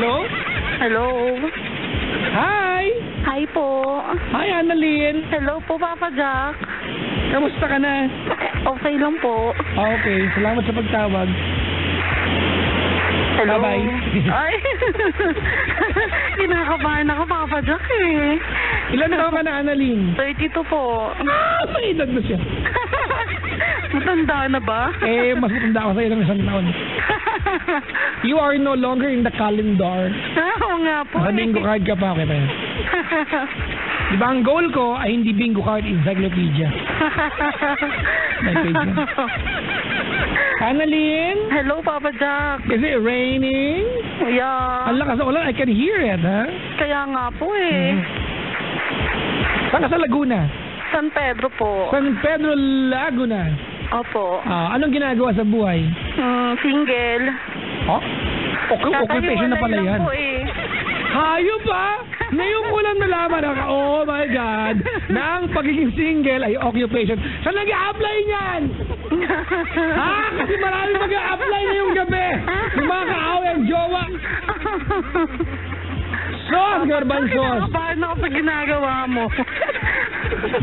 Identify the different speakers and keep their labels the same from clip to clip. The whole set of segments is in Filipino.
Speaker 1: Hello?
Speaker 2: Hello?
Speaker 1: Hi!
Speaker 2: Hi po.
Speaker 1: Hi, Annalyn.
Speaker 2: Hello po, Papa Jack.
Speaker 1: Kamusta ka na?
Speaker 2: Okay lang po.
Speaker 1: Okay, salamat sa pagtawag.
Speaker 2: Hello?
Speaker 1: Bye-bye.
Speaker 2: Ay, kinakabahan ako, Papa Jack eh.
Speaker 1: Ilan taon ka na, Annalyn?
Speaker 2: 32 po.
Speaker 1: May edad na siya.
Speaker 2: Matanda na ba?
Speaker 1: Mas matanda ako sa ilang isang taon. You are no longer in the calendar.
Speaker 2: Oo nga po.
Speaker 1: Nasa bingo card ka pa, okay pa yan. Diba ang goal ko ay hindi bingo card, encyclopedia. May page yan. Annalyn?
Speaker 2: Hello, Papa Jack.
Speaker 1: Is it raining?
Speaker 2: Yeah.
Speaker 1: Ang lakas ng ulan, I can hear it, ha?
Speaker 2: Kaya nga po eh.
Speaker 1: Saan ka sa Laguna?
Speaker 2: San Pedro po.
Speaker 1: San Pedro, Laguna.
Speaker 2: Opo.
Speaker 1: Anong ginagawa sa buhay?
Speaker 2: Single.
Speaker 1: Oh? Occupation na pala
Speaker 2: Kakahiwalay
Speaker 1: yan.
Speaker 2: lang po eh.
Speaker 1: Hayop ba? Ngayon ko lang nalaman ako, oh my God, na ang pagiging single ay occupation. Saan nag-a-apply niyan? Ha? Kasi marami mag-a-apply ngayong gabi. Yung mga kaaway ang jowa. Sos, garbanzos.
Speaker 2: Kinakabahan ako sa ginagawa mo.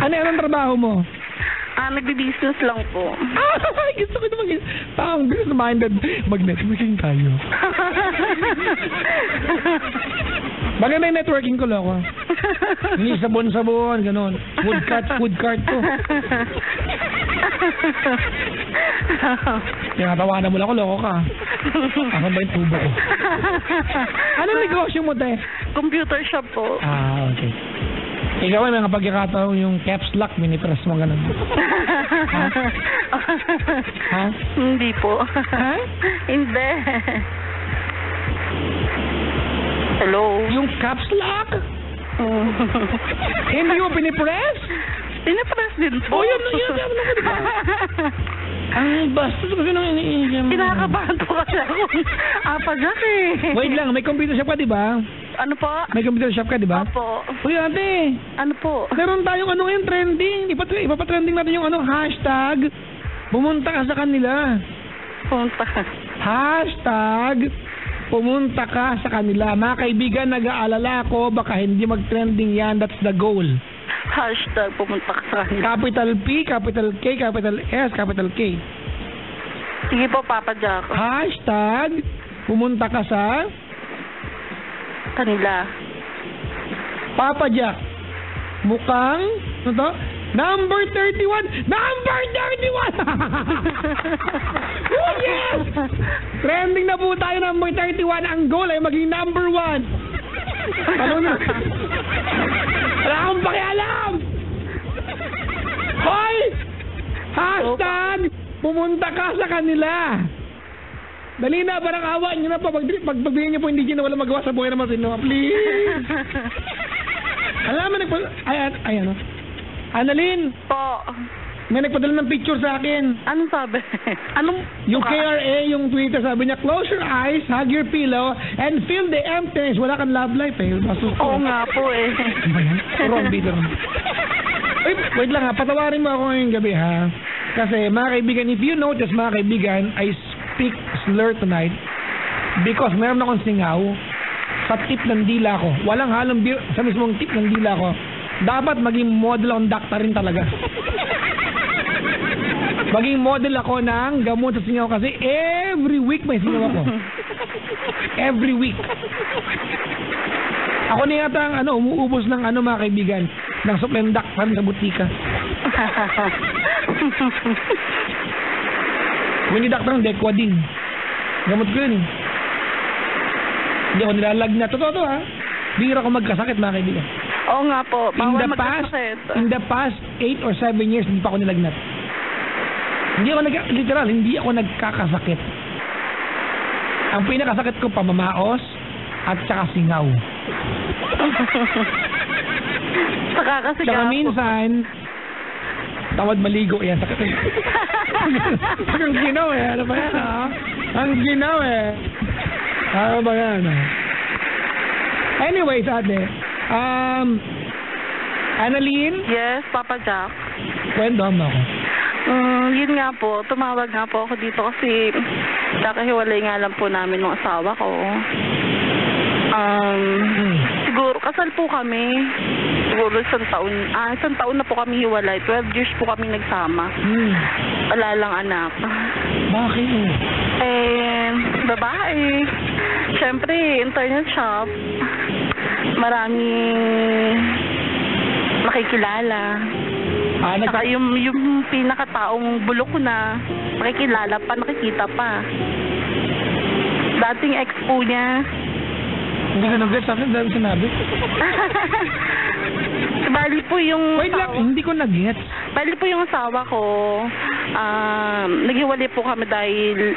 Speaker 1: Anong trabaho mo?
Speaker 2: Nagbi-business lang po.
Speaker 1: Gusto ko na parang business-minded. Mag-networking tayo. Maganda yung networking ko, loko. Hindi sabon-sabon, gano'n. Food cart ko. Tinatawanan mo lang ako, loko ka. Asan ba yung tubo ko? Anong negosyo mo, te?
Speaker 2: Computer shop po.
Speaker 1: Okay. Ikaw ay mga pagkakataon yung caps lock, mini-press mo gano'n. Ha?
Speaker 2: Hindi po.
Speaker 1: Ha?
Speaker 2: Hindi. Hello?
Speaker 1: Yung caps lock? Hindi mo pinipress?
Speaker 2: Pinipress din po.
Speaker 1: Yun. Ang bastos kasi nang iniisip mo.
Speaker 2: Kinakabahan po kasi ako. Apa Jack eh.
Speaker 1: Wait lang, may computer shop ka, di ba?
Speaker 2: Ano po?
Speaker 1: May computer shop ka, di ba?
Speaker 2: Opo.
Speaker 1: Uy, ate.
Speaker 2: Ano po?
Speaker 1: Meron tayong ngayon, trending. Ipapatrending natin yung hashtag. Pumunta ka sa kanila.
Speaker 2: Punta.
Speaker 1: Hashtag. Pumunta ka sa kanila. Mga kaibigan, nag-aalala ako, baka hindi mag-trending yan. That's the goal.
Speaker 2: Hashtag pumunta ka sa kanila.
Speaker 1: Capital P, capital K, capital S, capital K.
Speaker 2: Sige po, Papa Jack.
Speaker 1: Hashtag. Pumunta ka sa
Speaker 2: Kanila.
Speaker 1: Papa Jack. Mukhang, ano to? Number 31! Number 31! Oh, yes! Trending na po tayo, number 31. Ang goal ay maging number 1. Ano na? Wala akong pakialam! Hoy! Hashtag, pumunta ka sa kanila. Dali na, parang awa nyo na pa. Pagbigyan nyo po, hindi nyo na wala magawa sa buhay na matino. Please! Alam mo, ayan o. Annalyn!
Speaker 2: Po.
Speaker 1: May nagpadala ng picture sa akin.
Speaker 2: Anong sabi? Anong?
Speaker 1: Yung KRA, yung Twitter, sabi niya, close your eyes, hug your pillow, and feel the emptiness. Wala kang love life eh.
Speaker 2: Oo nga po eh.
Speaker 1: Ano ba yan? Wrong beat lang. Wait lang ha, patawarin mo ako ngayong gabi ha. Kasi mga kaibigan, if you notice mga kaibigan, I speak slur tonight because meron akong singaw sa tip ng dila ko. Walang halong beer sa mismong tip ng dila ko. Dapat maging model akong doctor rin talaga. Maging model ako ng gamot sa singaw kasi every week may singaw ako. Every week. Ako na yata ang umuubos ng mga kaibigan ng supplement doctor sa butika. Hindi doctor ng Dequadin. Gamot ko yun eh. Hindi ako nilalagnat. Totoo to ha. Bihira ko magkasakit mga kaibigan.
Speaker 2: Oo nga po.
Speaker 1: In the past 8 or 7 years, hindi pa ako nilagnat. Hindi ako nagkakasakit. Ang pinakasakit ko, pamamaos at saka singaw. Saka minsan, tawad maligo. Yan, sakit eh. Ang ginaw eh. Ano ba yan ha? Ang ginaw eh. Ano ba yan ha? Anyways, ate. Annalyn?
Speaker 2: Yes, Papa Jack.
Speaker 1: Kwento mo ako.
Speaker 2: Yun nga po, tumawag nga po ako dito kasi kakahiwalay nga lang po namin ng asawa ko. Siguro, kasal po kami. Siguro isang taon na po kami hiwalay. 12 years po kami nagsama. Wala lang anak.
Speaker 1: Bakit?
Speaker 2: Babae. Siyempre, internet shop. Maraming makikilala. Saka yung pinakataong bulok ko na makikilala pa, nakikita pa. Dating ex po niya.
Speaker 1: Hindi ka nag-get sa akin, dahil sinabi.
Speaker 2: Bali po yung...
Speaker 1: Wait lang, hindi ko nag-get.
Speaker 2: Bali po yung asawa ko, naghiwalay po kami dahil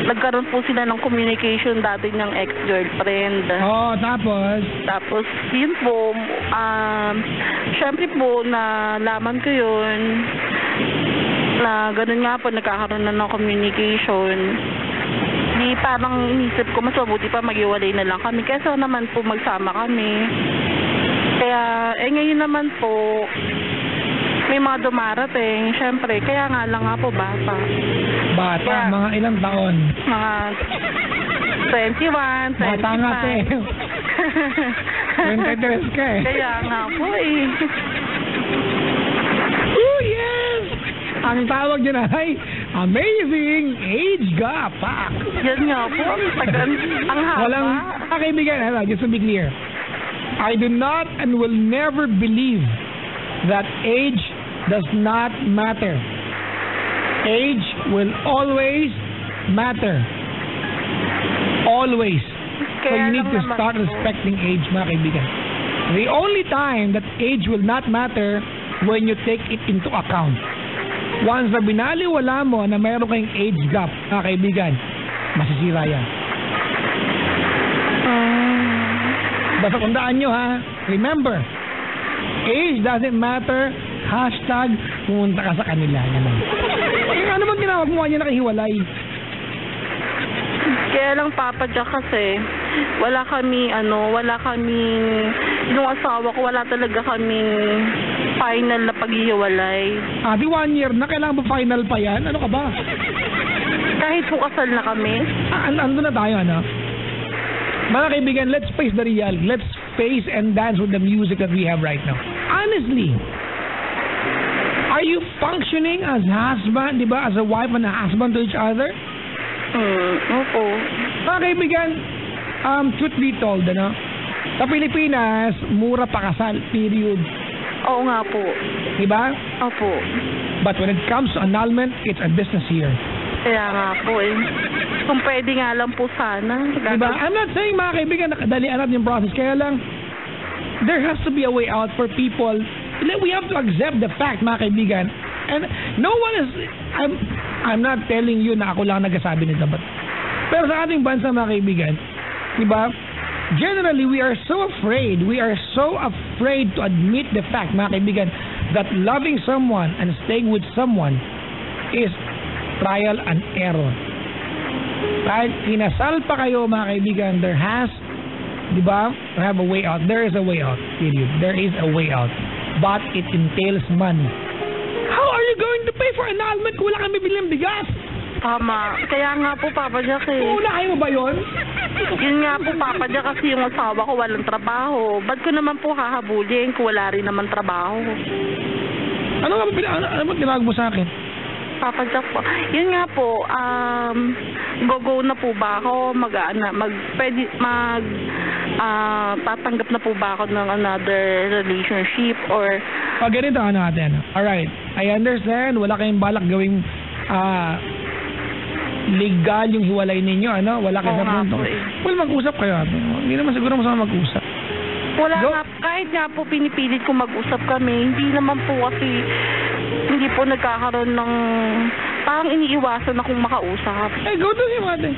Speaker 2: nagkaroon po sila ng communication dati ng ex-girlfriend.
Speaker 1: Tapos?
Speaker 2: Tapos, yun po, syempre po, nalaman ko yun, na ganun nga po, nagkakaroon na ng communication. Di parang inisip ko, mas mabuti pa maghiwalay na lang kami. Kesa naman po magsama kami. Kaya, ngayon naman po, may mga dumarating, syempre, kaya nga lang nga po bata. Kaya,
Speaker 1: mga ilang taon?
Speaker 2: Mga 21, 25.
Speaker 1: Bata nga te. 23 ka eh.
Speaker 2: Kaya nga po eh.
Speaker 1: Oh yes! Ang tawag dyan ay amazing age gap.
Speaker 2: Yan nga po, ang haba.
Speaker 1: Kaibigan, just to be clear, I do not and will never believe that age does not matter. Age will always matter. Always. So you need to start respecting age, mga kaibigan. The only time that age will not matter when you take it into account. Once na binaliwala mo na mayroon kayong age gap, mga kaibigan, masisira yan. Basta tandaan nyo ha, remember, age doesn't matter, hashtag, pumunta ka sa kanila. Ano bang ginawag mo niya nakahiwalay?
Speaker 2: Kaya lang Papa Jack kasi, wala kaming, yung asawa ko, wala talaga kaming final na paghihiwalay.
Speaker 1: Di 1 year na, kailangan ba final pa yan? Ano ka ba?
Speaker 2: Kahit po kasal na kami.
Speaker 1: Ando na tayo, ano? Mga kaibigan, let's face the reality. Let's face and dance with the music that we have right now. Honestly, are you functioning as husband, di ba? As a wife and a husband to each other?
Speaker 2: Opo.
Speaker 1: Mga kaibigan, truth be told, ano? Sa Pilipinas, mura pakasal, period.
Speaker 2: Oo nga po.
Speaker 1: Di ba?
Speaker 2: Opo.
Speaker 1: But when it comes to annulment, it's a business here.
Speaker 2: Kaya nga po eh. Kung pwede nga lang po sana.
Speaker 1: Diba? I'm not saying mga kaibigan nakadalian natin yung process. Kaya lang, there has to be a way out for people. We have to accept the fact, mga kaibigan. And no one is, I'm not telling you na ako lang nagsasabi nito. Pero sa ating bansa, mga kaibigan, diba? Generally, we are so afraid to admit the fact, mga kaibigan, that loving someone and staying with someone is trial and error. Kahit kinasal pa kayo, mga kaibigan, there has, di ba, to have a way out. There is a way out, period. There is a way out. But it entails money. How are you going to pay for annulment kung wala kami bilang bigas?
Speaker 2: Tama. Kaya nga po, Papa Jack eh.
Speaker 1: Unahin mo ba yun?
Speaker 2: Yun nga po, Papa Jack, kasi yung asawa ko walang trabaho. Ba't ko naman po hahabulin kung wala rin naman trabaho?
Speaker 1: Ano ba tinawag mo sa akin?
Speaker 2: Papa Jack po. Yun nga po, go na po ba ako? Tatanggap na po ba ako ng another relationship or...
Speaker 1: Ganito natin. Alright, I understand, wala kayong balak gawing legal yung hiwalay ninyo, ano? Wala kayo sa punto. Well, mag-usap kayo. Hindi naman siguro masama mag-usap.
Speaker 2: Wala nga, kahit nga po pinipilit ko mag-usap kami, hindi naman po kasi hindi po nagkakaroon ng parang iniiwasan akong makausap.
Speaker 1: Hey, go to him, ate.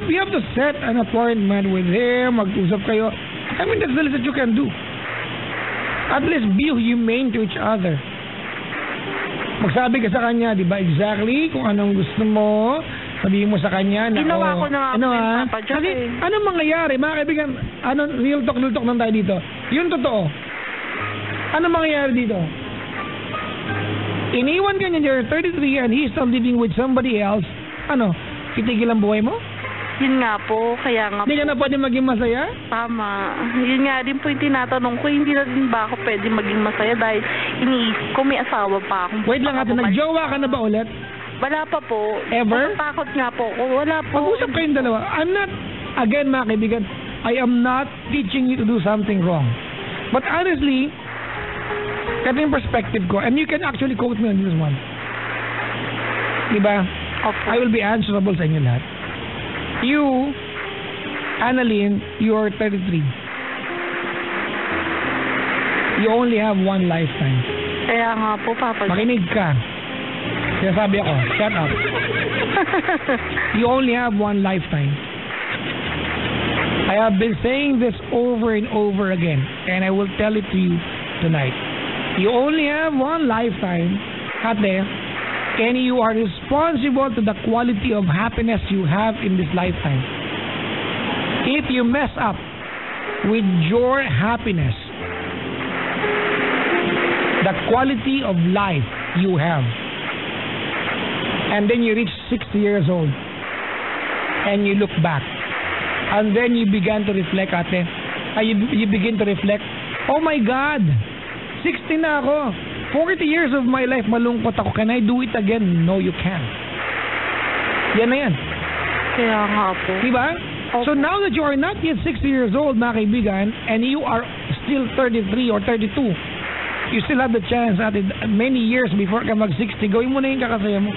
Speaker 1: We have to set an appointment with him, mag-usap kayo. I mean, that's the least that you can do. At least be humane to each other. Magsabi ka sa kanya, di ba, exactly kung anong gusto mo, sabihin mo sa kanya na,
Speaker 2: ginawa ko na nga po, Papa Jack.
Speaker 1: Kasi, anong mangyayari, mga kaibigan, real talk lang tayo dito. Yung totoo. Anong mangyayari dito? Iniwan ka niya, you're 33 and he's still living with somebody else. Ano, titigil ang buhay mo?
Speaker 2: Yun nga po, kaya nga
Speaker 1: Hindi ka na pwede maging masaya?
Speaker 2: tama. Yun nga din po yung tinatanong ko, hindi na din ba ako pwede maging masaya dahil iniisip ko may asawa pa akong
Speaker 1: Wait lang ate, nagjowa ka na ba ulit?
Speaker 2: Wala pa po.
Speaker 1: Ever?
Speaker 2: Natatakot nga po ako. Wala po.
Speaker 1: Pag-usap kayong dalawa. I'm not, again mga kaibigan, I am not teaching you to do something wrong. But honestly, ito yung perspective ko, and you can actually quote me on this one. Diba?
Speaker 2: Opo.
Speaker 1: I will be answerable sa inyo lahat. You, Annalyn, you are 33. You only have one lifetime.
Speaker 2: Kaya nga po, Papa.
Speaker 1: Makinig ka. Kaya sabi ako, shut up. You only have one lifetime. I have been saying this over and over again, and I will tell it to you tonight. You only have one lifetime, ate, and you are responsible to the quality of happiness you have in this lifetime. If you mess up with your happiness, the quality of life you have, and then you reach 60 years old, and you look back, and then you began to reflect, ate, you begin to reflect, oh my God, 60 na ako. 40 years of my life, malungkot ako. Can I do it again? No, you can't. Yan na yan.
Speaker 2: Kaya nga po.
Speaker 1: Diba? So now that you are not yet 60 years old, mga kaibigan, and you are still 33 or 32, you still have the chance at many years before ka mag-60, gawin mo na yung kakasaya mo.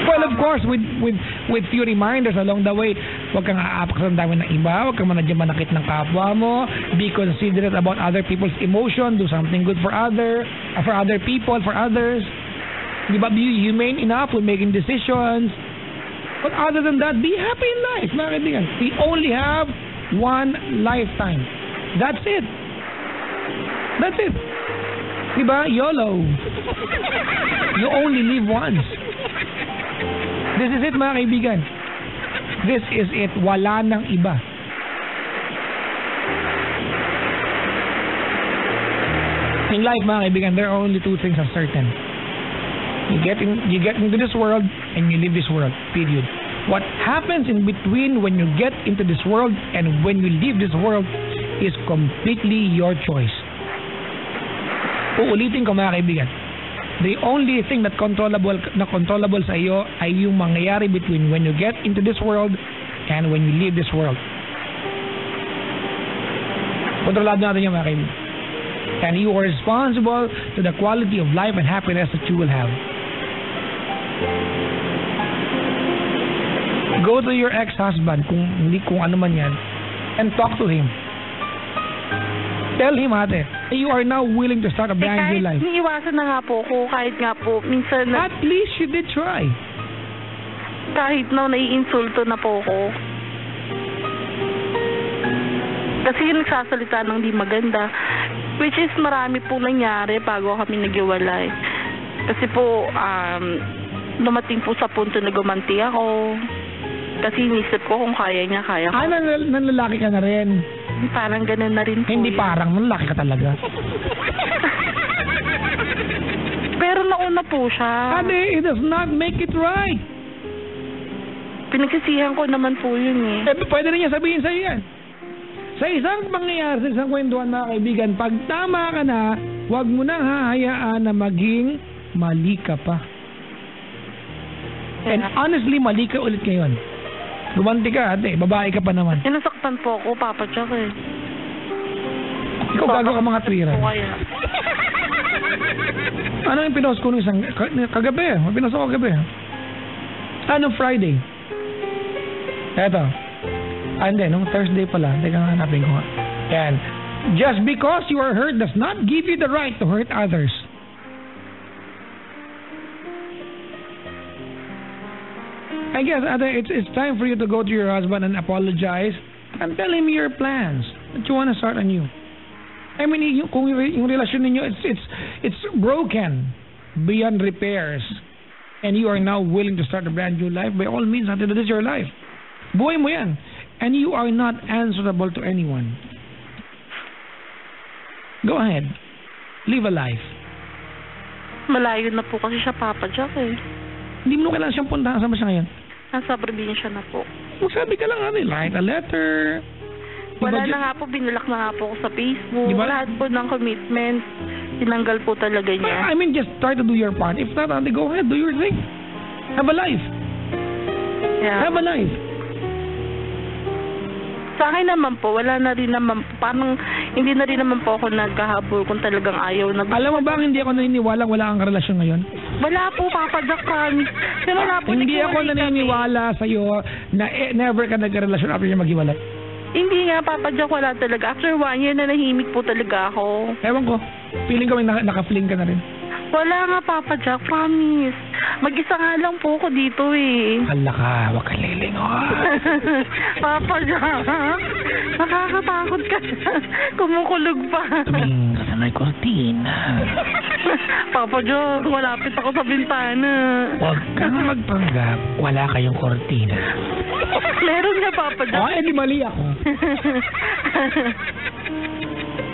Speaker 1: Well, of course, with few reminders along the way, huwag kang aapak sa dami ng iba, huwag kang manadya manakit ng kapwa mo, be considerate about other people's emotion, do something good for other people, for others. Di ba? Be humane enough when making decisions. But other than that, be happy in life, mga kaibigan. We only have one lifetime. That's it. That's it. Di ba? YOLO. You only live once. This is it, mga kaibigan. This is it. Wala nang iba. In life, mga kaibigan, there are only two things are certain. You get into this world and you leave this world. Period. What happens in between when you get into this world and when you leave this world is completely your choice. Uulitin ko, mga kaibigan. The only thing that controllable sa iyo ay yung mangyayari between when you get into this world and when you leave this world. Kontrolado natin yung mga kaibigan. And you are responsible to the quality of life and happiness that you will have. Go to your ex-husband, kung ano man yan, and talk to him. Tell him, ate, you are now willing to start a brand new life.
Speaker 2: Kahit iniiwasan na nga po ko, kahit nga po, minsan
Speaker 1: At least you did try.
Speaker 2: kahit na naiinsulto na po ko. Kasi yung nagsasalita ng di maganda, which is marami po nangyari bago kami naghiwalay. Kasi po, dumating po sa punto na gumanti ako. Kasi inisip ko kung kaya niya, kaya ko.
Speaker 1: Nanlalaki ka na rin.
Speaker 2: Parang ganun na rin po.
Speaker 1: Hindi
Speaker 2: yun.
Speaker 1: parang, nanlalaki ka talaga.
Speaker 2: Pero nauna po siya.
Speaker 1: Ate, it does not make it right.
Speaker 2: Pinagsisihan ko naman po yun eh.
Speaker 1: Pwede rin niya sabihin sa'yo yan. Sa isang pangyayari, sa isang kwentuhan, mga kaibigan, pag tama ka na, huwag mo nang hahayaan na maging mali ka pa. And honestly, mali ka ulit ngayon. Gumanti ka, ate. Babae ka pa naman.
Speaker 2: Nasaktan po ako, Papa Jack eh.
Speaker 1: Ikaw gago ka mga tuwiran. Ano yung pinost ko nung isang kagabi? May pinost ko kagabi. Anong Friday? Eto. Hindi, nung Thursday pala. Teka nga, hanapin ko nga. Yan. Just because you are hurt does not give you the right to hurt others. I guess, ate, it's time for you to go to your husband and apologize and tell him your plans that you want to start anew. I mean, kung yung relasyon ninyo, it's broken beyond repairs, and you are now willing to start a brand new life, by all means, ate, that is your life. Buhay mo yan. And you are not answerable to anyone. Go ahead. Live a life.
Speaker 2: Malayo na po kasi siya, Papa Jack eh.
Speaker 1: Hindi mo kailangan siyang puntahan. Saan ba siya ngayon?
Speaker 2: Nasa probinsya na po.
Speaker 1: Magsabi ka lang write a letter.
Speaker 2: Wala na nga po, binulak na nga po ako sa Facebook.
Speaker 1: Diba?
Speaker 2: Lahat po ng commitment, tinanggal po talaga niya.
Speaker 1: I mean, just try to do your part. If not, go ahead, do your thing. Have a life.
Speaker 2: Yeah.
Speaker 1: Have a life.
Speaker 2: Sa akin naman po, wala na rin naman, parang hindi na rin naman po ako nagkahabol kung talagang ayaw na.
Speaker 1: Alam mo ba, hindi ako naniniwala wala kang relasyon ngayon?
Speaker 2: Wala po, Papa Jack, promise. Pero wala po,
Speaker 1: Hindi ako
Speaker 2: naghiwalay
Speaker 1: naniniwala sa'yo na never ka nagka-relasyon after niya maghiwalay.
Speaker 2: Hindi nga, Papa Jack, wala talaga. After 1 year na nahimik po talaga ako.
Speaker 1: Ewan ko, feeling ko may naka-fling ka na rin.
Speaker 2: Wala nga, Papa Jack, promise. Mag-isa nga lang po ako dito eh.
Speaker 1: Hala ka, wag kang lilingon.
Speaker 2: Papa Jack, nakakatakot ka. Kumukulog pa.
Speaker 1: Tumingin ka sa may kortina.
Speaker 2: Papa Jack, malapit ako sa bintana.
Speaker 1: Huwag kang magpanggap, wala kayong kortina.
Speaker 2: Meron nga, Papa Jack.
Speaker 1: Di mali ako.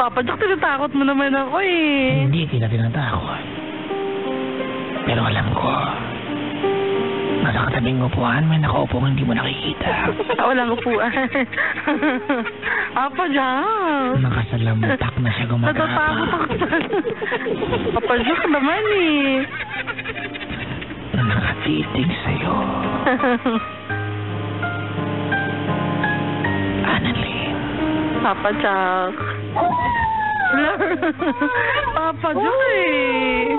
Speaker 2: Papa Jack, tinatakot mo naman ako eh.
Speaker 1: Hindi kita tinatakot. Pero alam ko, nasa katabing upuan, may nakaupo hindi mo nakikita.
Speaker 2: Walang upuan. Papa Jack.
Speaker 1: Nakasalampak na siya
Speaker 2: Natatakot
Speaker 1: gumagapa.
Speaker 2: ako. Papa Jack naman eh.
Speaker 1: Nakatitig sa'yo. Annalyn.
Speaker 2: Papa Jack. Papa Jack eh.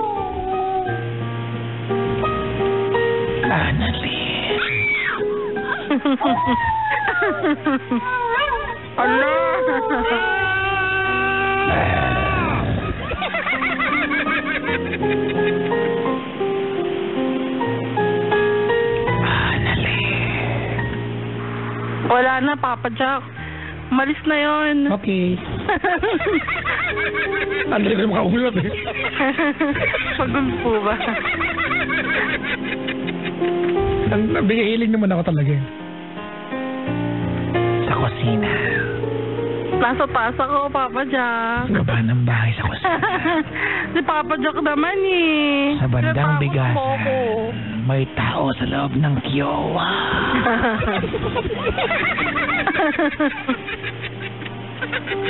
Speaker 1: Annalyn.
Speaker 2: Ala. Wala na, Papa Jack. Malis na yon.
Speaker 1: Okay. Annalyn ko yung makaulot eh.
Speaker 2: Pagod po ba?
Speaker 1: Nabihiling naman ako talaga. Sa kusina.
Speaker 2: Nasa taas ako, Papa Jack.
Speaker 1: Sa baba ng bahay sa kusina.
Speaker 2: Si Papa Jack naman eh.
Speaker 1: Sa bandang
Speaker 2: Natakot
Speaker 1: bigasan,
Speaker 2: po ako.
Speaker 1: may tao sa loob ng kiyowa.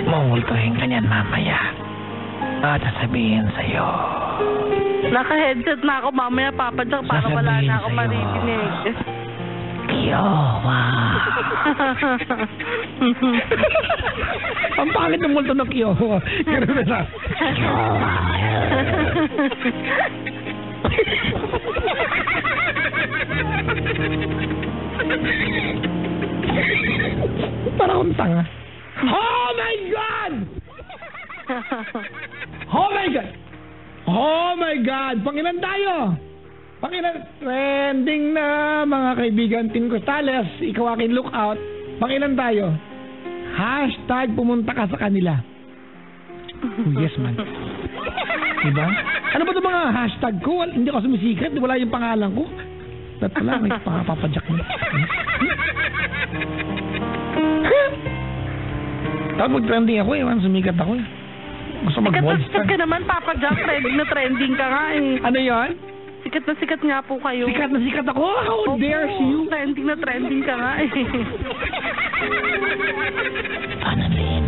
Speaker 1: Mamultuhin ka niyan mamaya. At sasabihin sa'yo.
Speaker 2: Naka-headset na ako mamaya, Papa Jack, para wala
Speaker 1: Sasabihin
Speaker 2: na ako
Speaker 1: sa'yo.
Speaker 2: maririnig.
Speaker 1: Kiyowa. Ang pangit ng multo ng kiyowa. Ganun na lang. Kiyowa. Parang akong tanga. Oh my God! Oh my God! Oh my God! Pangilan tayo! Pangilan, trending na mga kaibigan, Team Costales, ikaw akin lookout. Pangilan tayo? Hashtag pumunta ka sa kanila. Yes man. Diba? Ano ba ito mga hashtag ko? Hindi ako sumisikat, wala yung pangalan ko. Dapat pala, may papapadyak mo. Tapos mag-trending ako eh, sumikat ako eh. Gusto mag-bold
Speaker 2: Sikat ka naman, Papa Jack. Trending na trending ka nga eh.
Speaker 1: Ano yan?
Speaker 2: Sikat na sikat nga po kayo.
Speaker 1: Sikat na sikat ako? How
Speaker 2: Opo,
Speaker 1: dare you?
Speaker 2: Trending na trending ka nga eh.
Speaker 1: Annalyn.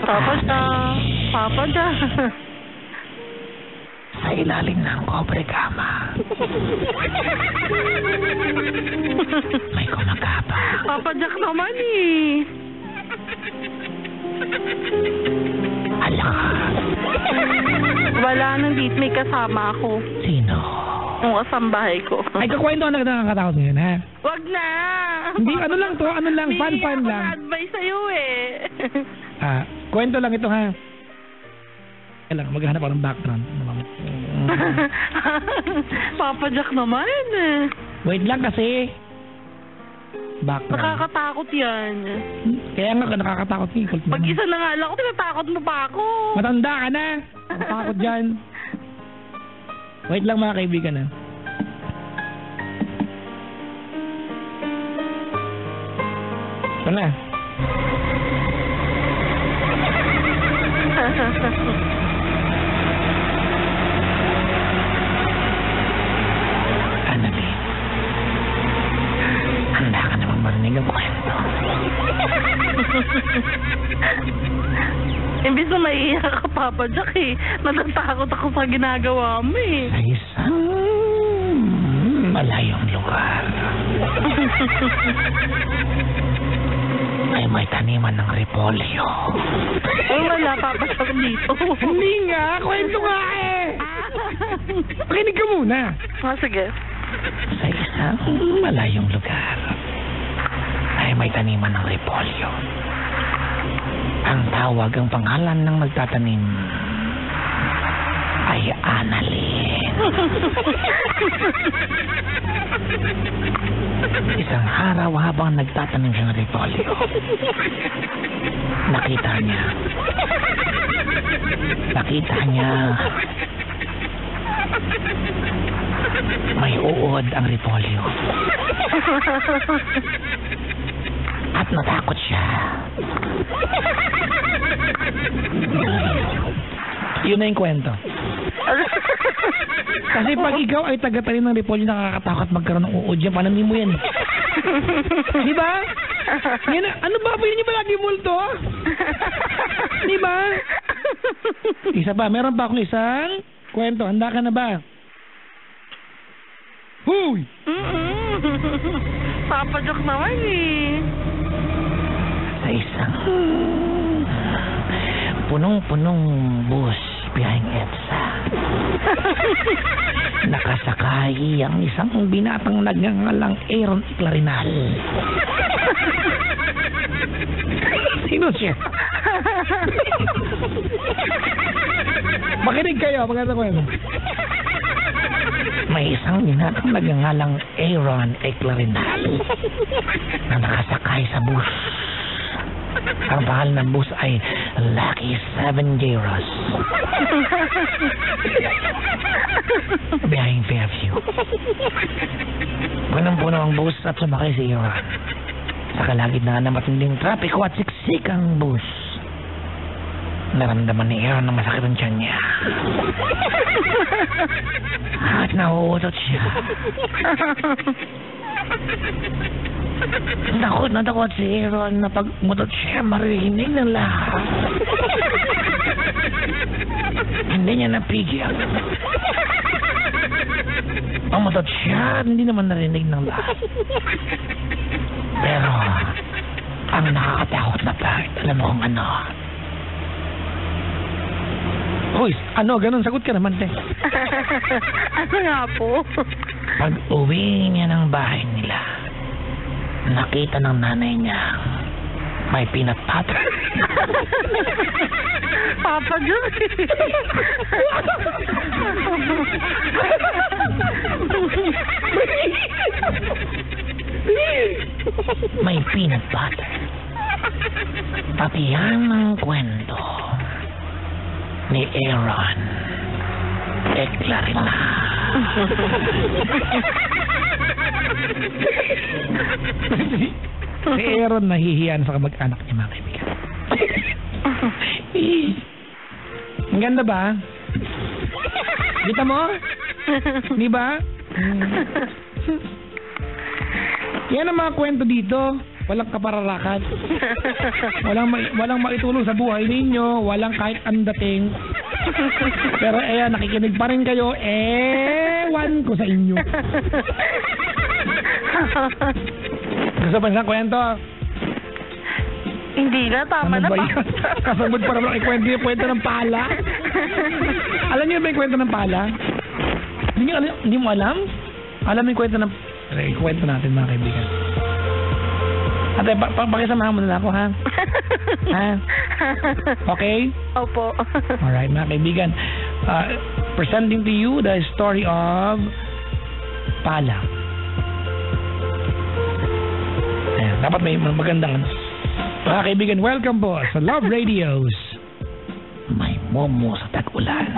Speaker 2: Papa Jack. Papa Jack.
Speaker 1: Sa ilalim ng kobre kama. May kumakapa.
Speaker 2: Papa Jack naman eh.
Speaker 1: Ala ka.
Speaker 2: Wala nang date, may kasama ako.
Speaker 1: Sino?
Speaker 2: Yung kasambahay ko.
Speaker 1: Ay, kakwento ka na nakakatakot ngayon, ha?
Speaker 2: Wag na!
Speaker 1: Hindi, ano lang to, ano lang, fun
Speaker 2: Hindi ako
Speaker 1: lang.
Speaker 2: na-advise sa'yo eh.
Speaker 1: Kwento lang ito, ha? Kaya lang, maghanap ako ng background.
Speaker 2: Papa Jack naman eh.
Speaker 1: Wait lang kasi. Background.
Speaker 2: Nakakatakot yan.
Speaker 1: Kaya nga, nakakatakot people.
Speaker 2: Pag-isa na nga lang ako, tinatakot mo pa ako.
Speaker 1: Matanda ka na. Takot dyan. Wait lang mga kaibigan, ha? Ito na. Annalyn. marinig ang kwento.
Speaker 2: Imbis na maiiyak ka, Papa Jack eh. Natatakot ako sa ginagawa mo eh.
Speaker 1: Sa isang malayong lugar ay may taniman ng repolyo.
Speaker 2: Ay, wala, Papa Jack dito.
Speaker 1: Hindi nga, kwento nga eh. Pakinig ka muna.
Speaker 2: Sige.
Speaker 1: Sa isang malayong lugar ay may taniman ng repolyo. Ang tawag, ang pangalan ng nagtatanim ay Annalyn. Isang araw habang nagtatanim siya ng repolyo, nakita niya may uod ang repolyo. At natakot siya. Yun na yung kwento. Kasi pag ikaw ay taga-tanim ng repolyo, nakakatakot magkaroon ng uod yan. Panamin mo yan. Di ba? Yan, ano ba? Pwede niyo ba lagi multo? Di ba? Isa pa. Meron pa akong isang kwento. Handa ka na ba? Huy!
Speaker 2: Papa Jack naman eh.
Speaker 1: Sa isang punong-punong bus biyaheng EDSA, nakasakay ang isang binatang nagngangalang Aaron Clarinal. Sino siya? Makinig kayo, maganda ko yun. May isang binatang nagngangalang Aaron Clarinal na nakasakay sa bus. Ang pangalan ng bus ay Lucky 7 Gyros. Biyaheng Fairview. Punong-puno ang bus at sumakay si Aaron. Sa kalagitnaan ng matinding trapiko at siksik ang bus. Naramdaman ni Aaron na masakit ang tiyan niya. At nauutot siya. Nakot si Aaron na pag mutot siya, marinig ng lahat. Hindi niya napigil. Pag mutot siya, hindi naman narinig ng lahat. Pero, ang nakakatakot na part, alam mo kung ano? Hoy, ano? Ganun, sagot ka naman, te.
Speaker 2: Ano nga po?
Speaker 1: Pag uwi niya ng bahay nila, nakita ng nanay niya may peanut butter.
Speaker 2: Papa Jack.
Speaker 1: May peanut butter. Pati yan ang kwento ni Aaron Clarinal. Si Aaron nahihiyan sa kamag-anak niya, mga kaibigan. Ang ganda ba? Kita mo? Di ba? Yan ang mga kwento dito. Walang kapararakan. Walang maitulong sa buhay ninyo. Walang kahit ang dating. Pero ayan, nakikinig pa rin kayo. Ewan ko sa inyo. Gusto ba isang kwento?
Speaker 2: Hindi na, tama na
Speaker 1: ba
Speaker 2: pa.
Speaker 1: yan? Kasabot pa naman ikwento yung kwento ng pala. Alam niyo ba yung kwento ng pala? Hindi mo alam? Alam yung kwento ng... Kwento natin, mga kaibigan. Ate, pakisamahan mo na ako, ha? Ha? Okay?
Speaker 2: Opo.
Speaker 1: Alright, mga kaibigan. Presenting to you the story of Pala. Ayan, dapat may magandang... Mga kaibigan, welcome po sa Love Radios. May momo sa tag-ulan.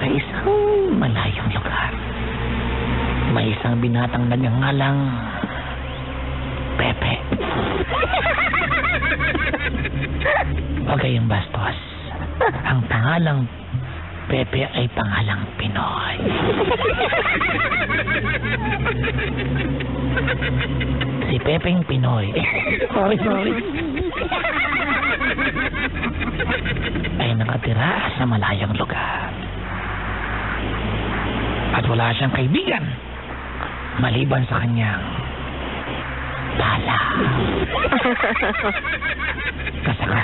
Speaker 1: Sa isang malayong lugar, may isang binatang nagngangalang Pepe.
Speaker 3: Huwag kayong bastos. Ang pangalang Pepe ay pangalang Pinoy. Si Pepeng Pinoy. Sorry. Ay nakatira sa malayong lugar. At wala siyang kaibigan maliban sa kanyang pala.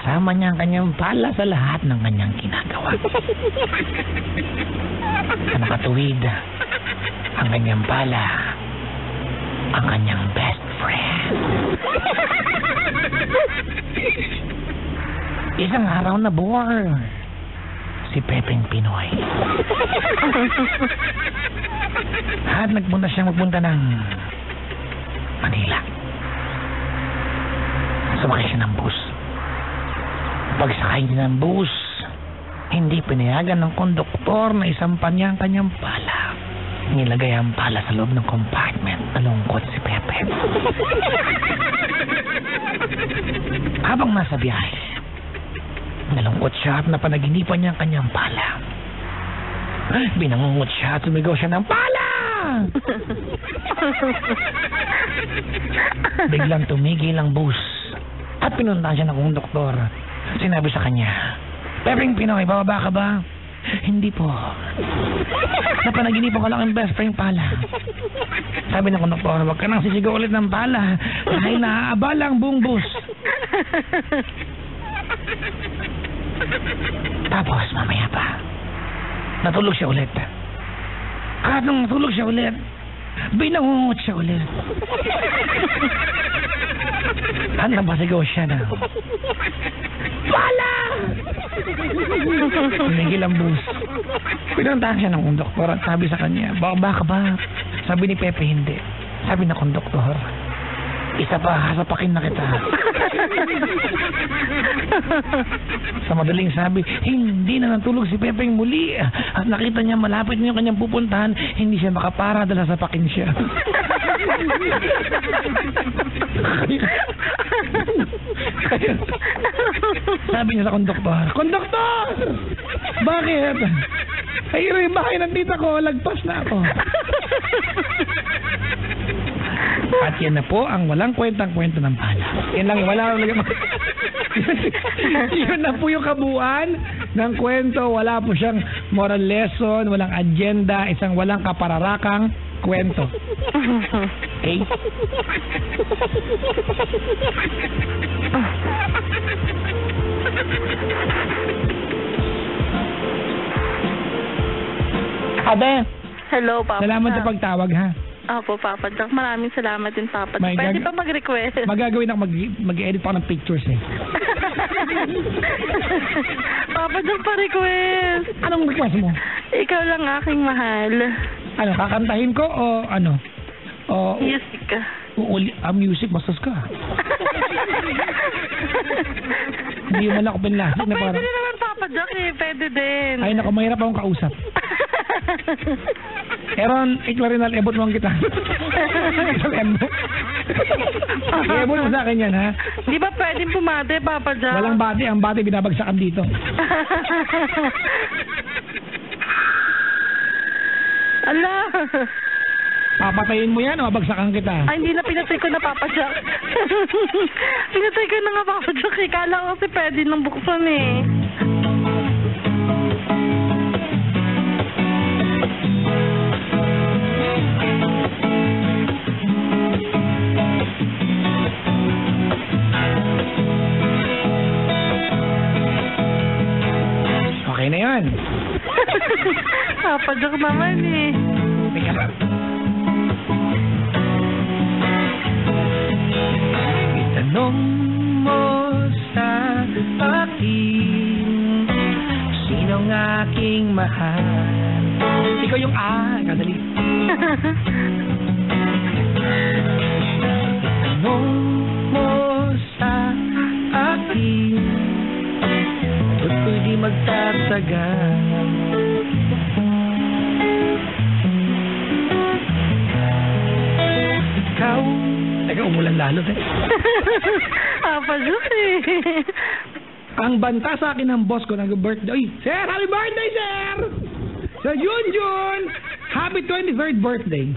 Speaker 3: Kasama niya ang kanyang pala sa lahat ng kanyang ginagawa. Sa nakatuwid ang kanyang pala, ang kanyang best friend. Isang araw na bore si Pepeng Pinoy. At magpunta ng Manila. Sumakay siya ng bus. Pagsakay niya ng bus, hindi pinayagan ng konduktor na isampan niya ang kanyang pala. Nilagay ang pala sa loob ng compartment. Nalungkot si Pepe. Habang nasa biyahe, nalungkot siya at napanaginipan niya ang kanyang pala. Binangungot siya at sumigaw siya ng pala! Biglang tumigil ang bus at pinuntahan siya ng konduktor. Sinabi sa kanya, Pepeng Pinoy, bababa ka ba? Hindi po. Napanaginipan ko lang ang best friend pala. Sabi ng konduktor, wag ka nang sisigaw ulit ng pala dahil naaabala ang buong bus. Tapos mamaya pa, natulog siya ulit. At nung natulog siya ulit, binangungot siya ulit. At napasigaw siya na, pala! Tumigil ang bus. Pinuntahan siya ng konduktor at sabi sa kanya, baka ba? Sabi ni Pepe, hindi. Sabi ng konduktor, isa pa, hasapakin na kita. Sa madaling sabi, hindi na natulog si Pepeng muli. At nakita niya malapit na yung kanyang pupuntahan, hindi siya makapara dahil sasapakin siya. Sabi niya sa konduktor, konduktor! Bakit? Ay, yung bahay ng tita ko, lagpas na ako. At yan na po ang walang kwentang-kwento ng pala. Yan lang, wala lang. Yun na po yung kabuuan ng kwento. Wala po siyang moral lesson, walang agenda, isang walang kapararakang kwento. Okay? Abe,
Speaker 2: Hello, Papa
Speaker 1: salamat
Speaker 2: Jack.
Speaker 1: sa pagtawag, ha?
Speaker 2: Opo, Papa Jack. Maraming salamat din, Papa
Speaker 1: May
Speaker 2: Jack. Pwede
Speaker 1: gag-
Speaker 2: pa mag-request.
Speaker 1: Magagawin ako, mag-edit pa ako ng pictures, eh.
Speaker 2: Papa Jack, pa-request.
Speaker 1: Anong request mo?
Speaker 2: Ikaw lang aking mahal.
Speaker 1: Ano, kakantahin ko o ano? O
Speaker 2: Music ka.
Speaker 1: music, bastos ka. Hindi mo lang ako pinlasik na
Speaker 2: Pwede
Speaker 1: parang,
Speaker 2: rin naman, Papa Jack, eh. Pwede din.
Speaker 1: ay naku, mahirap akong kausap. Eron, iklarinal, ebot mo ang kita. Isang mo. Ebot mo sa akin yan, ha?
Speaker 2: Di ba pwedeng pumate, Papa Jack?
Speaker 1: Walang bati, ang bati binabagsakan dito.
Speaker 2: Ala!
Speaker 1: Papatayin mo yan o babagsakan kita?
Speaker 2: Ay, hindi na pinatay ko na, Papa Jack. Pinatay ko na nga, Papa Jack. Kala ko kasi pwede nang buksan, eh.
Speaker 1: Okay na yan.
Speaker 2: Papa Jack naman, eh.
Speaker 1: Teka lang. Itanong mo sa akin, sinong aking mahal? Ikaw yung kadali. Itanong mo sa akin, ba't pwede magtatagal? Ikaw, teka, umulan lalo, eh.
Speaker 2: Papa Jack, eh.
Speaker 1: Ang banta sa akin ng boss ko nag-birthday. Uy, sir, happy birthday, sir! Sa Junjun! Happy 23rd birthday.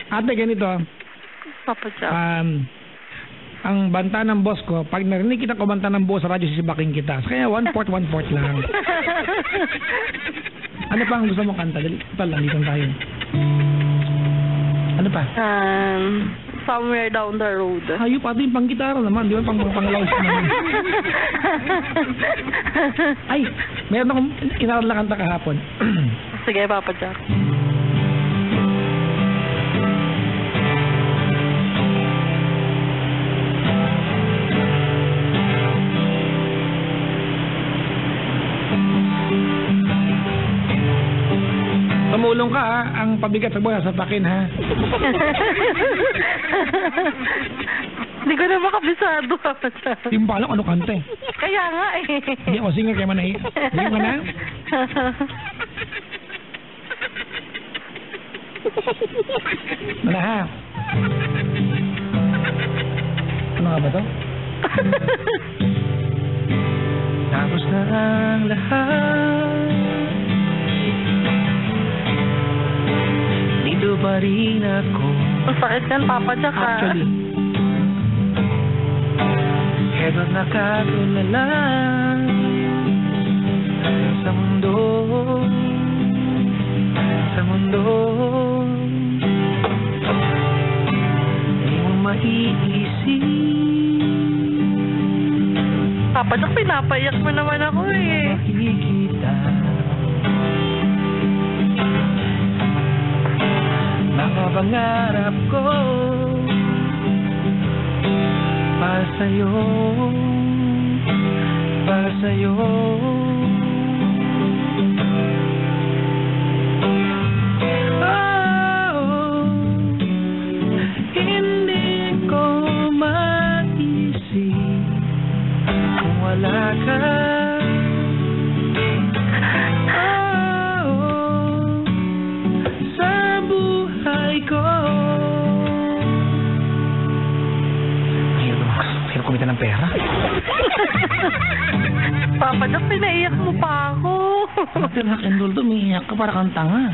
Speaker 1: Ate, ganito.
Speaker 2: Papa Jack.
Speaker 1: Ang banta ng boss ko, pag narinig kita kumanta ng boss sa radyo, sisibaking kita. Kaya 1/4 lang. Ano pa ang gusto mong kanta? Dali, lalitan tayo. Ano pa?
Speaker 2: Somewhere down the road.
Speaker 1: Hayop, ate, yung pang-gitara naman. Di ba pang-laws naman? Ay, meron akong inaral na kanta kahapon.
Speaker 2: Sige, Papa Jack.
Speaker 1: Tumulong ka, ha? Ang pabigat sa buhay, sapakin, ha?
Speaker 2: Hindi ko na makabisado, Papa Jack.
Speaker 1: Hindi mo pa alam ano kanta, eh.
Speaker 2: Kaya nga eh.
Speaker 1: Hindi ako singer, kaya manay. Hindi mo na? Mana, ha? Ano nga ba to? Tapos na ang lahat, dito pa rin ako.
Speaker 2: Masakit yan, Papa Jack, ha?
Speaker 1: Actually, eto nakatulala sa mundo, di mo maiisip.
Speaker 2: Papa Jack, pinapayak mo naman ako eh.
Speaker 1: Makikita mga pangarap ko para sa'yo, para sa'yo. Oh, hindi ko maisip kung wala ka. Kumita ng pera.
Speaker 2: Papa Jack, pinaiyak mo pa ako.
Speaker 1: Bakit rock and roll to, umiiyak ka para kang tanga.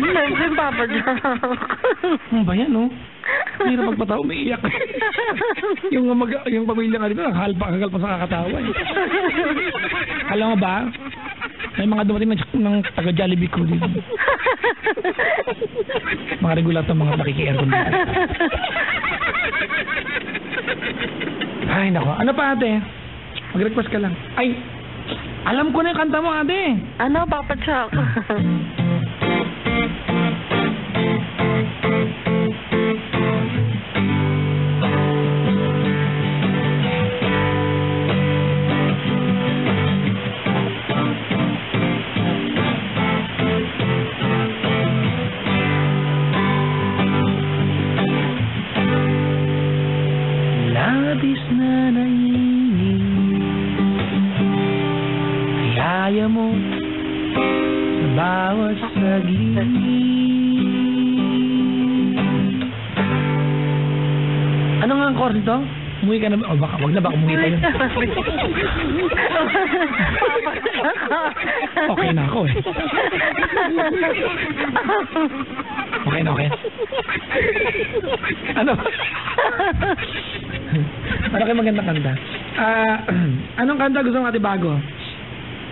Speaker 2: Siyempre, Papa Jack.
Speaker 1: Ano ba yan, no? Hindi na magpatawa, umiiyak. yung pamilya nga dito, naghagal pa sa kakatawa. Eh. Alam mo ba, may mga dumating ng taga-Jollibee ko dito. Mga regular to, mga nakiki-aircon dito. Ay, nako. Ano pa, ate? Mag-request ka lang. Ay, alam ko na yung kanta mo, ate.
Speaker 2: Ano, Papa Jack?
Speaker 1: Labis na nainig, kaya mo sa bawat saglit. Ano nga ang chord nito? Umuwi ka na ba? O baka, wag na ba umuwi tayo? Okay na ako eh. Okay na, okay. Ano? Ano kayo maganda kanta? Anong kanta gusto mong ate bago?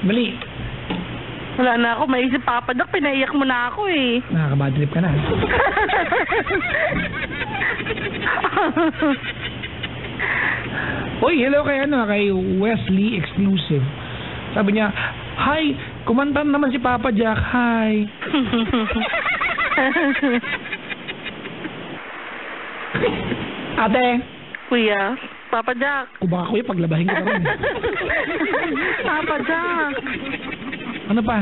Speaker 1: Mali.
Speaker 2: Wala na ako maisip, Papa Jack. Pinaiyak mo na ako eh.
Speaker 1: Nakaka-bad trip ka na. Uy, hello kay Wesley Exclusive. Sabi niya, hi, kumanta naman si Papa Jack, hi. Ate.
Speaker 2: Kuya, Papa Jack.
Speaker 1: Kung baka kuya, paglabahin ko ka rin.
Speaker 2: Papa Jack.
Speaker 1: Ano pa?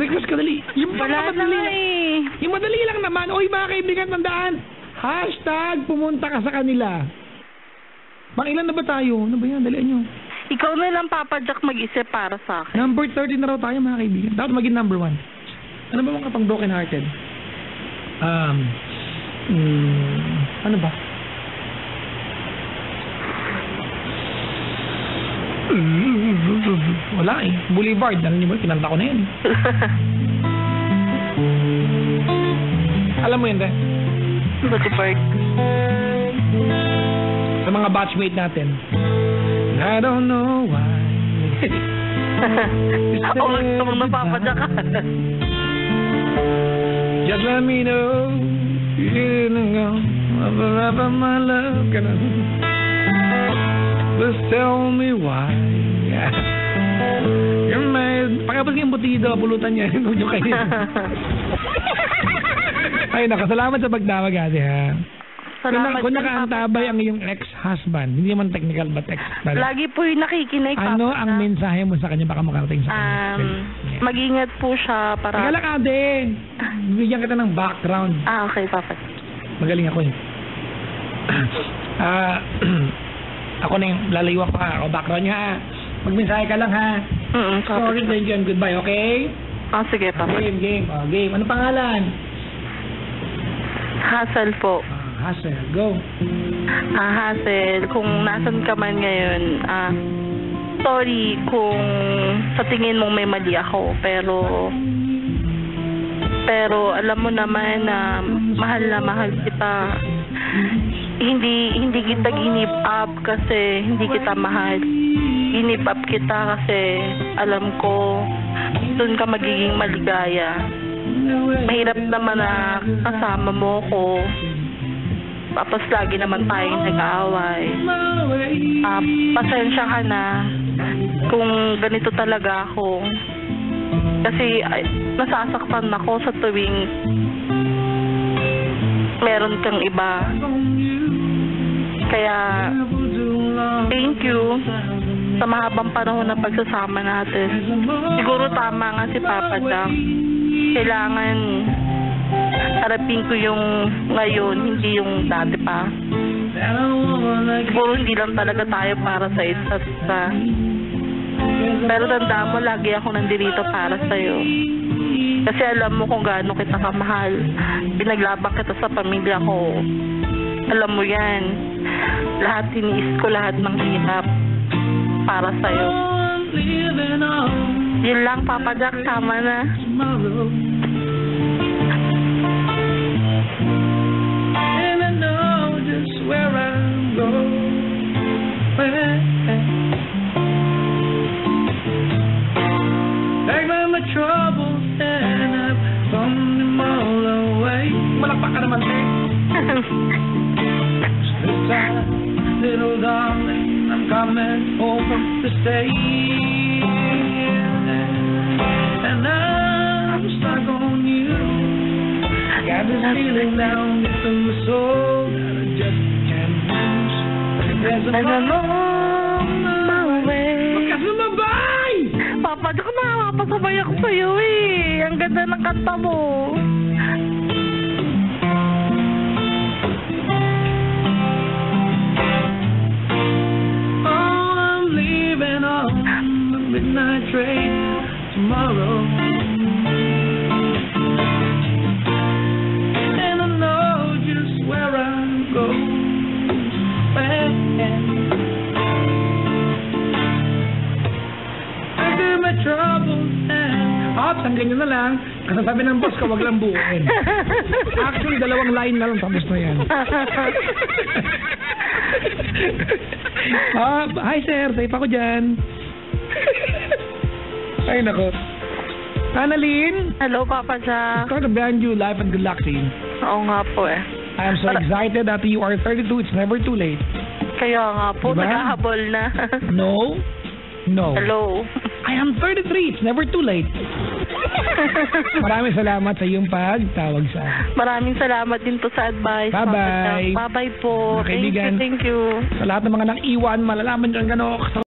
Speaker 1: Request ka dali. Yung
Speaker 2: Wala na
Speaker 1: madali
Speaker 2: nga eh.
Speaker 1: Yung madali lang naman. Uy, mga kaibigan, tandaan. Hashtag pumunta ka sa kanila. Ilan na ba tayo? Ano ba yan? Dalian nyo.
Speaker 2: Ikaw na lang, Papa Jack, mag-isip para sa akin.
Speaker 1: Number 30 na raw tayo, mga kaibigan. Dapat maging number 1. Ano ba mga pang broken hearted? Ano ba? Wala eh. Boulevard. Alam niyo mo, kinanta ko na yan. Alam mo yun, de?
Speaker 2: Boulevard.
Speaker 1: Sa mga batchmate natin. I don't know why.
Speaker 2: Ako gusto mong napapadya ka.
Speaker 1: Just let me know. You know, forever my love. Ganun. Just tell me why. You're mad. Pakapag yung butido, pulutan niya. Huwag nyo kayo. Ay, nakasalamat sa pagtawag, ate, ha?
Speaker 2: Salamat
Speaker 1: Kung
Speaker 2: din,
Speaker 1: nakaantabay ang iyong ex-husband, hindi naman technical but ex-husband.
Speaker 2: Lagi po yung nakikinig.
Speaker 1: Ano
Speaker 2: Papa
Speaker 1: ang
Speaker 2: Jack.
Speaker 1: mensahe mo sa kanya baka makarating sa kanya? Yeah.
Speaker 2: Mag-ingat po siya para...
Speaker 1: Teka lang, ate. Bigyan kita ng background.
Speaker 2: Okay, Papa.
Speaker 1: Magaling ako eh. Ako na yung lalayuan ko ha. O background niya ha. Magmensahe ka lang ha.
Speaker 2: Papa.
Speaker 1: Sorry, thank you and goodbye, okay?
Speaker 2: Sige, Papa.
Speaker 1: Game. Game. Ano pangalan?
Speaker 2: Hassel po.
Speaker 1: Hassel. Go.
Speaker 2: Hassel, kung nasan ka man ngayon, sorry kung sa tingin mong may mali ako, pero alam mo naman na mahal kita. Hindi kita ginip up kasi hindi kita mahal. Ginip up kita kasi alam ko doon ka magiging maligaya. Mahirap naman na kasama mo ko. Tapos lagi naman tayong nag-aaway. Pasensya ka na kung ganito talaga ako. Kasi nasasaktan ako sa tuwing meron kang iba. Kaya thank you sa mahabang panahon ng pagsasama natin. Siguro tama nga si Papa Jack. Kailangan harapin ko yung ngayon, hindi yung dati pa. Siguro hindi lang talaga tayo para sa isa't isa. Pero tandaan mo, lagi ako nandito para sa'yo. Kasi alam mo kung gaano kita kamahal. Pinaglabang kita sa pamilya ko. Alam mo yan. Lahat tiniis ko, lahat ng hirap para sa'yo. Yun lang, Papa Jack, tama na.
Speaker 1: Where I go, take my troubles and I've thrown them all away. Malakpak ka naman, eh. This time, little darling, I'm coming home to stay. And I'm stuck on you. Got this feeling down in my soul that I just can't lose. There's a long way. Magkasumabay!
Speaker 2: Papa, di ko nakakapasabay ako sa'yo eh. Ang ganda ng kanta mo.
Speaker 1: Oh, I'm leaving on the midnight train tomorrow. Ops, ang ganyan na lang. Kasi sabi ng boss ko, wag lang buuin. Actually, 2 line na lang tapos na yan. Hi sir, safe ako dyan. Ay nako. Annalyn?
Speaker 2: Hello, Papa Jack.
Speaker 1: Start a brand new life and good luck to you.
Speaker 2: Oo nga po eh.
Speaker 1: I am so excited that you are 32. It's never too late.
Speaker 2: Kaya nga po,
Speaker 1: Diba?
Speaker 2: naghahabol na.
Speaker 1: No.
Speaker 2: Hello.
Speaker 1: I am 33. It's never too late. Maraming salamat sa iyong pagtawag sa akin.
Speaker 2: Maraming salamat din po sa advice.
Speaker 1: Bye-bye.
Speaker 2: Papa Jack. Bye-bye po.
Speaker 1: Mga kaibigan.
Speaker 2: Thank you.
Speaker 1: Sa lahat ng mga nang-iwan, malalaman nyo ang gano'n.